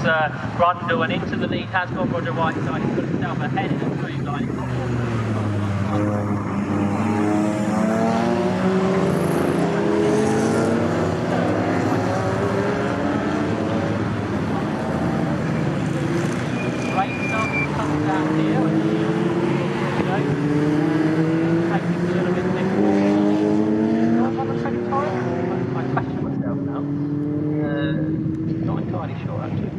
Brundle, and into the lead has gone Roger Whiteside. He's put himself ahead in the straight line. Great stuff comes down here. Taking a little bit different. On the second time, I question myself now. Not entirely sure actually.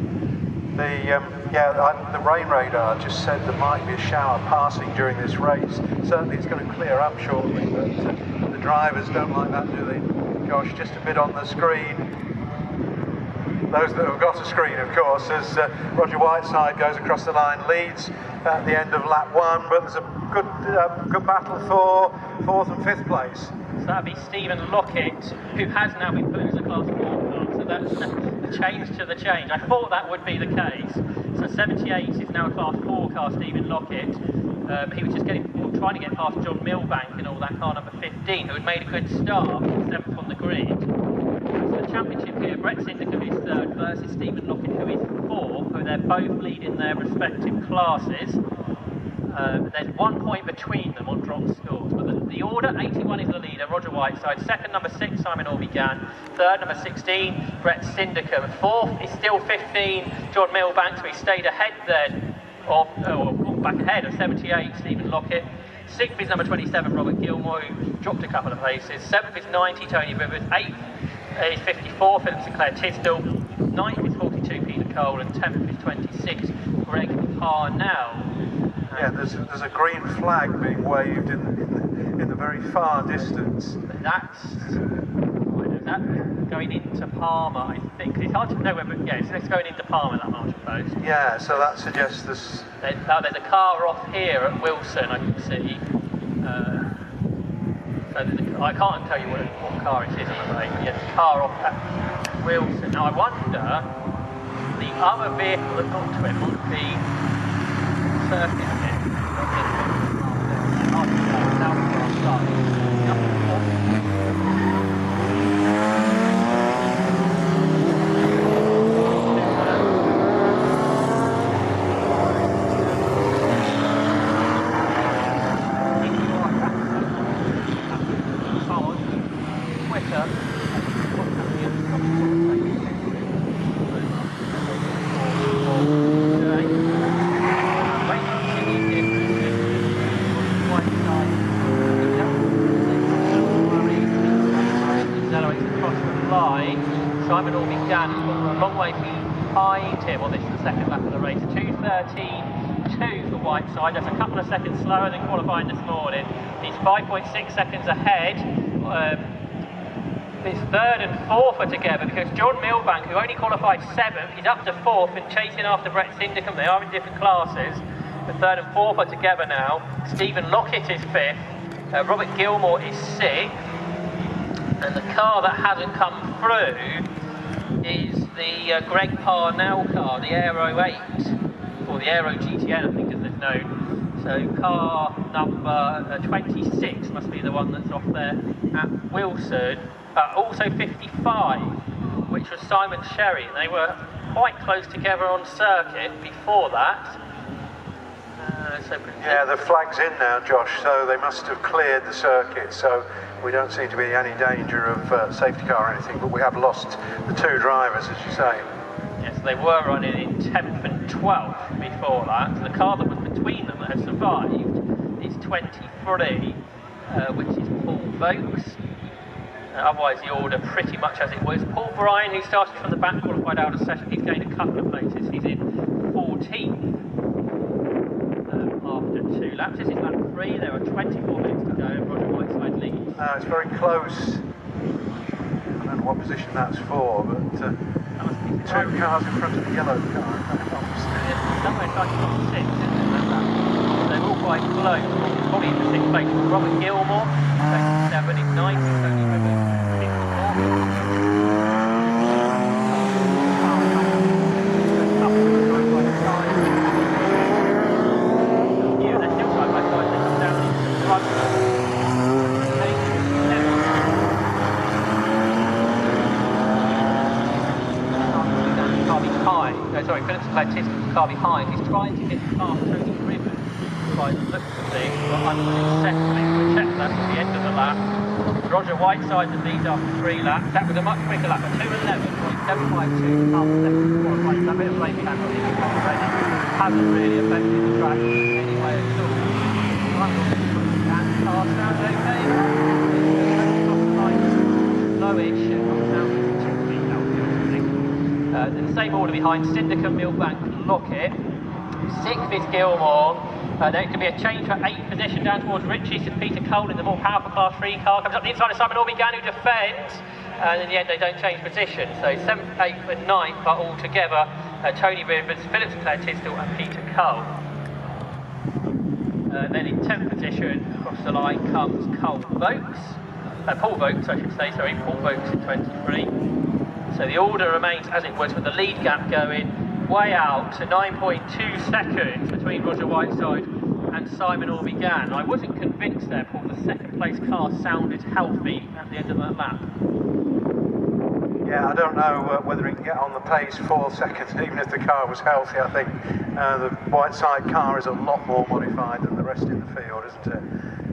The rain radar just said there might be a shower passing during this race. Certainly it's going to clear up shortly, but the drivers don't like that, do they? Josh, just a bit on the screen. Those that have got a screen, of course, as Roger Whiteside goes across the line, leads at the end of lap 1, but there's a good battle for 4th and 5th place. So that'd be Stephen Lockett, who has now been put as a Class 4 car, so that's a change to the change. I thought that would be the case. So 78 is now a Class 4 car, Stephen Lockett. He was just trying to get past John Milbank and all that car number 15, who had made a good start, 7th on the grid. So the championship here, Brett Syndicum is 3rd versus Stephen Lockett, who is 4th, who they're both leading their respective classes. There's 1 point between them on drop scores, but the order, 81 is the leader, Roger Whiteside, 2nd number 6, Simon Orbigan, 3rd number 16, Brett Syndicum, 4th is still 15, John Milbank, so he stayed ahead then, or back ahead of 78, Stephen Lockett, 6th is number 27, Robert Gilmore, who dropped a couple of places, 7th is 90, Tony Rivers, 8th is 54, Philip Sinclair Tisdall, 9th is 42, Peter Cole, and 10th is 26, Greg Parnell. Yeah, there's a green flag being waved in the very far distance. That's going into Palmer, I think. It's hard to know whether, yeah, it's going into Palmer, that marshal post. Yeah, so that suggests this. There's a car off here at Wilson, I can see. So I can't tell you what car it is, I'm afraid. Yeah, there's a car off at Wilson. Now I wonder, the other vehicle that got to him might be circuit a bit. Simon Orbigan a long way behind him. Well, this is the second lap of the race. 2:13.2 for Whiteside. That's a couple of seconds slower than qualifying this morning. He's 5.6 seconds ahead. His 3rd and 4th are together because John Milbank, who only qualified 7th, is up to 4th and chasing after Brett Syndicum. They are in different classes. The 3rd and 4th are together now. Stephen Lockett is 5th. Robert Gilmore is 6th. And the car that hasn't come through is the Greg Parnell car, the Aero 8, or the Aero GTN, I think as it's known. So car number 26 must be the one that's off there at Wilson. Also 55, which was Simon Sherry. They were quite close together on circuit before that. Yeah, the flag's in now, Josh, so they must have cleared the circuit, so we don't seem to be in any danger of safety car or anything, but we have lost the 2 drivers, as you say. Yes, they were running in 10th and 12th before that. So the car that was between them that has survived is 23, which is Paul Vokes. Otherwise the order pretty much as it was. Paul Bryan, who started from the back, qualified out of session, he's gained a couple of places. He's in 14th. After 2 laps. This is lap 3, there are 24 minutes to go, and Roger Whiteside leads. It's very close. I don't know what position that's for, but 2 cars in front of the yellow car. Somewhere trying to top 6, isn't it? They're all quite close. It's probably in the 6th place. Robert Gilmore, 7 is 90, Tony Rivers, 54. Far behind Phillips Baptiste, the car behind. He's trying to get past Tony Ribbon by the looks of things, but unsuccessfully. We'll check that at the end of the lap. Roger Whiteside the lead after 3 laps. That was a much quicker lap, a 2:11.752 after 7.45. That bit of late time already hasn't really affected the track in any way at all. And the car sounds okay. Lowish, not sounding particularly healthy or something. In the same order behind, Snetterton, Milbank, Lockett. 6th is Gilmore. There could be a change for 8th position down towards Ritchie. St Peter Cole in the more powerful Class 3 car. Comes up the inside of Simon Orbigan, who defends. And in the end, they don't change position. So 7th, 8th, and 9th are all together. Tony Rivers, Phillips Tisdale, and Peter Cole. Then in 10th position, across the line, comes Paul Vokes, I should say, sorry, Paul Vokes in 23. So the order remains as it was, with the lead gap going way out to 9.2 seconds between Roger Whiteside and Simon Orbigan. I wasn't convinced there, Paul, the second place car sounded healthy at the end of that lap. Yeah, I don't know whether he can get on the pace 4 seconds, even if the car was healthy. I think the Whiteside car is a lot more modified than the rest in the field, isn't it?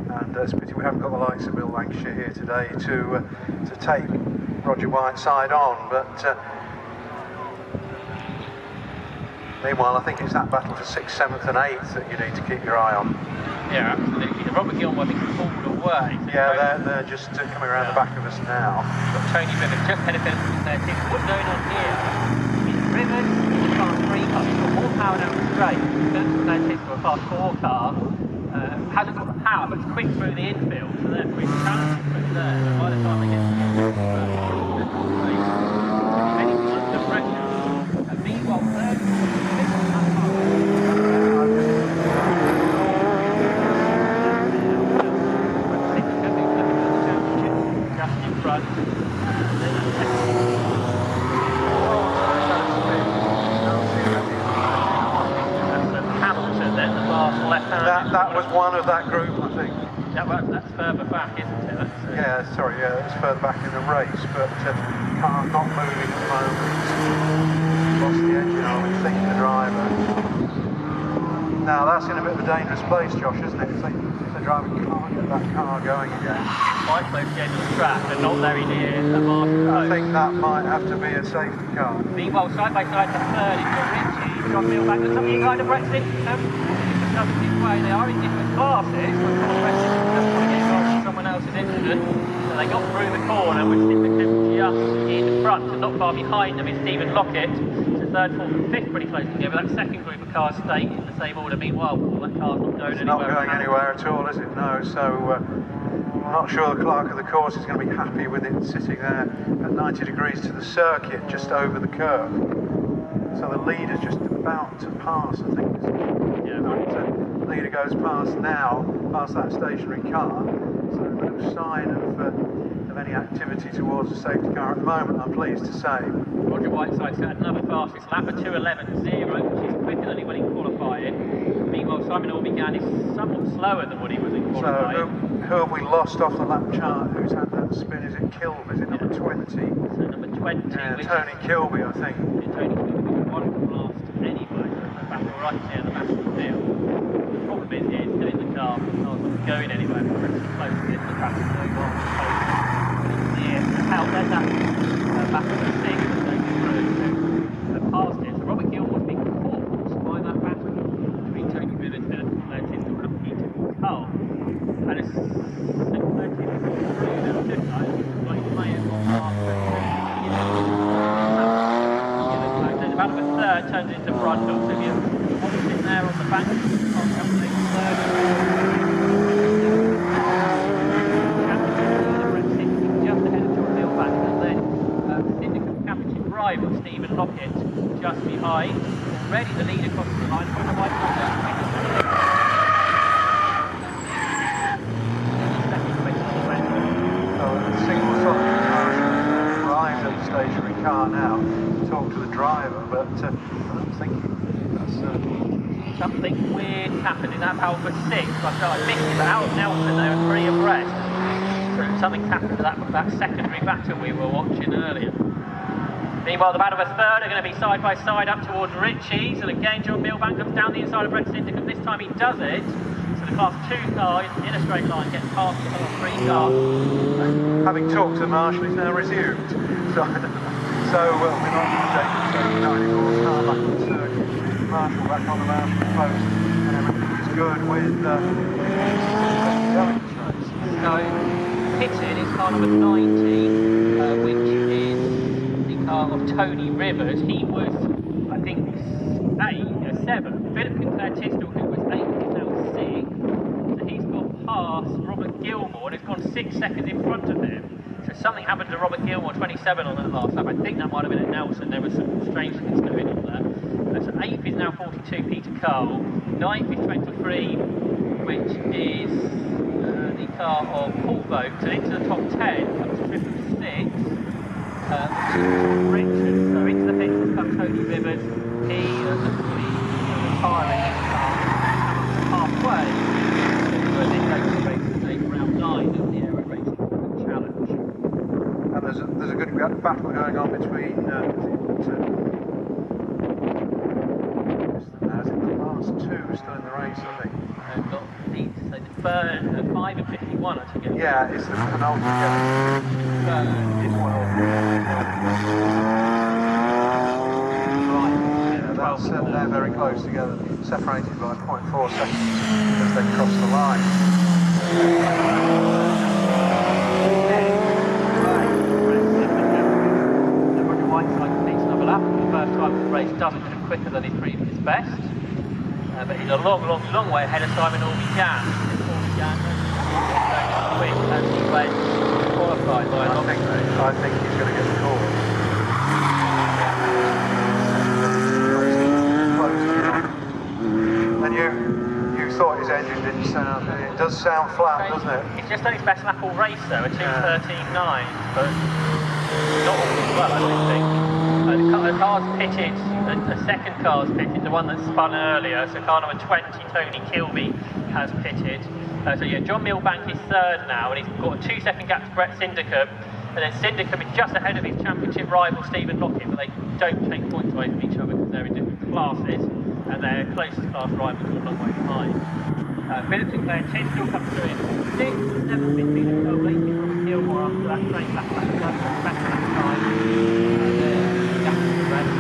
And it's a pity we haven't got the likes of Bill Lancashire here today to take Roger Whiteside on, but meanwhile I think it's that battle for 6th, 7th and 8th that you need to keep your eye on. Yeah, absolutely. The Robert Gilmore being pulled away. So yeah, they're just coming around the back of us now. Got Tony Rivers just ahead of Phillips in 13th. What's going on here? It's Rivers in the Class 3 car. He's got more power down the straight. Phillips in 13th for a Class 4 car. Hasn't got the power, but it's quick through the infield, so therefore he's challenging through there. So by the time they get to the anything under pressure. And meanwhile, third, just in front. Hamilton then, the last left-hand. That was one of that group, I think. That's further back, isn't it? Yeah, sorry, it's further back in the race, but car not moving at the moment. Lost the engine, I would think, the driver. Now that's in a bit of a dangerous place, Josh, isn't it? If the driver can't get that car going again. Quite close to the end of the track and not very near the marker. I think that might have to be a safety car. Meanwhile, side by side, the third is Ritchie. John Milbank, there's something kind of Brexit. His way. They are in different classes, but of course Brexit doesn't want to get involved in someone else's incident. So they got through the corner with Snetterton just in front, and not far behind them is Stephen Lockett. So 3rd, 4th and 5th pretty close together. That second group of cars stay in the same order. Meanwhile, that car's not going anywhere. Not going anywhere at all, is it? No, so I'm not sure the clerk of the course is going to be happy with it sitting there at 90 degrees to the circuit, just over the curve. So the leader's just about to pass, I think. Yeah, the leader goes past now, past that stationary car. So a bit of sign of any activity towards the safety car at the moment, I'm pleased to say. Roger Whiteside's got another fastest lap of 2:11.0, which is quicker than he went in qualifying. Meanwhile, Simon Orbigan is somewhat slower than what he was in qualifying. So who have we lost off the lap chart? Who's had that spin? Is it Kilby? Is it number 20? So number 20. Yeah, Tony Kilby, I think. Tony Kilby was one from last anyway, so the battle right near the back of the field. The problem is he's still in the car, the car's not going anywhere, but it's close to the traffic going on. Out there's that back of the six going through past it. So Robert Gilmore's being caught by that battle between Tony Rivers, Phillips Tisdale and Peter Cole. And it's 6:13 like playing on half. There's about a third turns into front, so if you're sitting there on the back, on something third. Driver Stephen Lockett just behind. Already the lead across the line. The single solitary car arrived at the stationary car now to talk to the driver, but I'm thinking that's something weird happened in that battle for 6. I missed it, but Al Nelson they were 3 abreast. So something's happened to that secondary battle we were watching earlier. Meanwhile, the battle of a third are going to be side by side up towards Ritchie's, and again John Milbank comes down the inside of Brett Syndicate. This time he does it. So the Class 2 car in a straight line gets past the Class 3 car. Having talked to the marshal, he's now resumed. So we're not taking the 94 car back on the circuit. Marshal back on the marshal post, and everything is good with going this race. So pitted is car number 19, which is the car of Tony Rivers. He was, I think, 7. Philip Sinclair Tisdall, who was 8, is now 6. So he's gone past Robert Gilmore and has gone 6 seconds in front of him. So something happened to Robert Gilmore, 27 on that last lap. I think that might have been at Nelson. There was some strange things going on there. So 8th is now 42, Peter Cole. 9th is 23, which is the car of Paul Vokes. And into the top 10 comes 5th and 6th, which is Richard. So into the pits has come Tony Rivers. He looks to be retiring his car halfway to this race round 9 of the Aero Racing Challenge. And there's a good battle going on between as in the last 2 still in the race, I think. Got lead, so the third, 5 and 51, I took it. Yeah, it's the penultimate. It's well. They're very close together, separated by 0.4 seconds as they cross the line. Roger Whiteside completes another lap for the first time in the race, doesn't finish quicker than his previous best. But he's a long way ahead of Simon Orby-Jan. Quick as he went qualified by I think he's going to get the call. And you thought his engine didn't sound, it does sound flat, doesn't it? He's just done his best lap all race though, a 2:13.9, but not all as well, I don't think. The car's pitted, the second car's pitted, the one that spun earlier, so car number 20, Tony Kilby, has pitted. So yeah, John Milbank is third now, and he's got a 2-second gap to Brett Syndicate, and then Syndicate is just ahead of his championship rival Stephen Lockett, but they don't take points away from each other because they're in different classes, and their closest class rivals are a long way behind. Philip Sinclair Tisdall comes through in 6th, 7th is Peter Cole, 8th is Robert Gilmore after that straight lap back to that time. And then gap to the rest.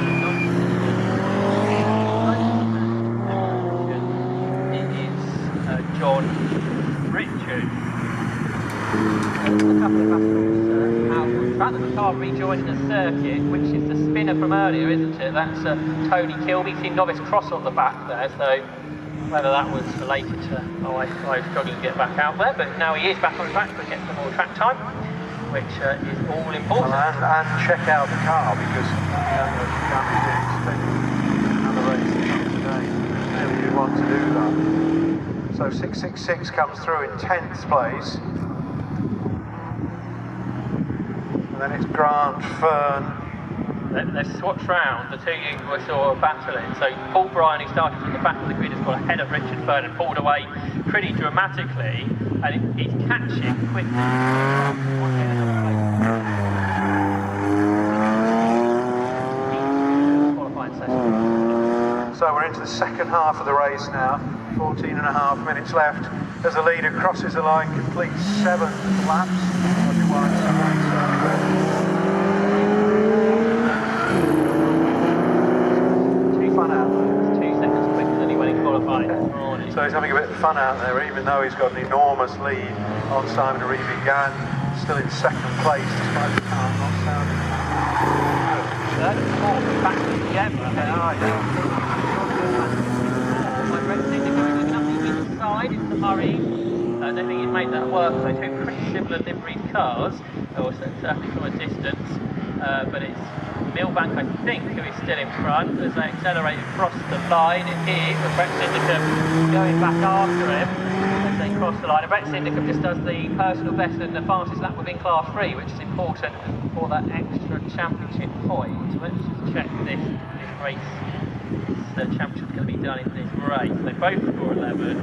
It is John Richard. A couple of battles out. The fact that the car rejoining the circuit, which is the spinner from earlier, isn't it? That's Tony Kilby. Seen Novice Cross on the back there, so whether that was related to I was struggling to get back out there, but now he is back on track, but gets some more track time, which is all important. And check out the car, because you can't be expecting another race to come today. Really you want to do that. So 666 comes through in 10th place. And then it's Grant Fern. They've swatched round, the two you saw battling. So Paul Bryan, who started from the back of the grid, has got ahead of Richard Fern and pulled away pretty dramatically, and he's catching quickly. So we're into the second half of the race now, 14.5 minutes left. As the leader crosses the line, completes 7 laps. Fun out. It's 2 seconds quicker than he went in qualifying this morning. So he's having a bit of fun out there, even though he's got an enormous lead on Simon Orby-Jan, still in 2nd place despite the car not sounding. Third and fourth back together. My Brett Syndicate going up the inside into the Murray. I don't think he's made that work. So two pretty similar liveried cars, or certainly from a distance. But it's Milbank, I think, who is still in front as they accelerate across the line. It is with Brett Syndicate going back after him as they cross the line. And Brett Syndicate just does the personal best and the fastest lap within Class 3, which is important for that extra championship point. Let's just check this race. The championship's going to be done in this race. They both score 11.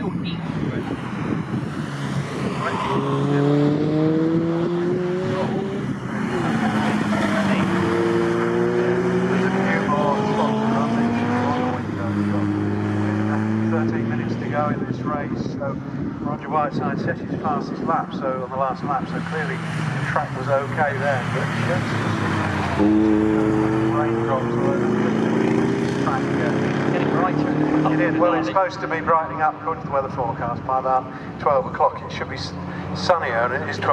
still equal. There's a few more spots around the window. We've got 13 minutes to go in this race, so Roger Whiteside set his fastest lap, so on the last lap, so clearly the track was okay then, but just raindrops all over the track again. Getting brighter. It is. Well, it's supposed to be brightening up according to the weather forecast by about 12 o'clock. It should be sunnier, and it is 12.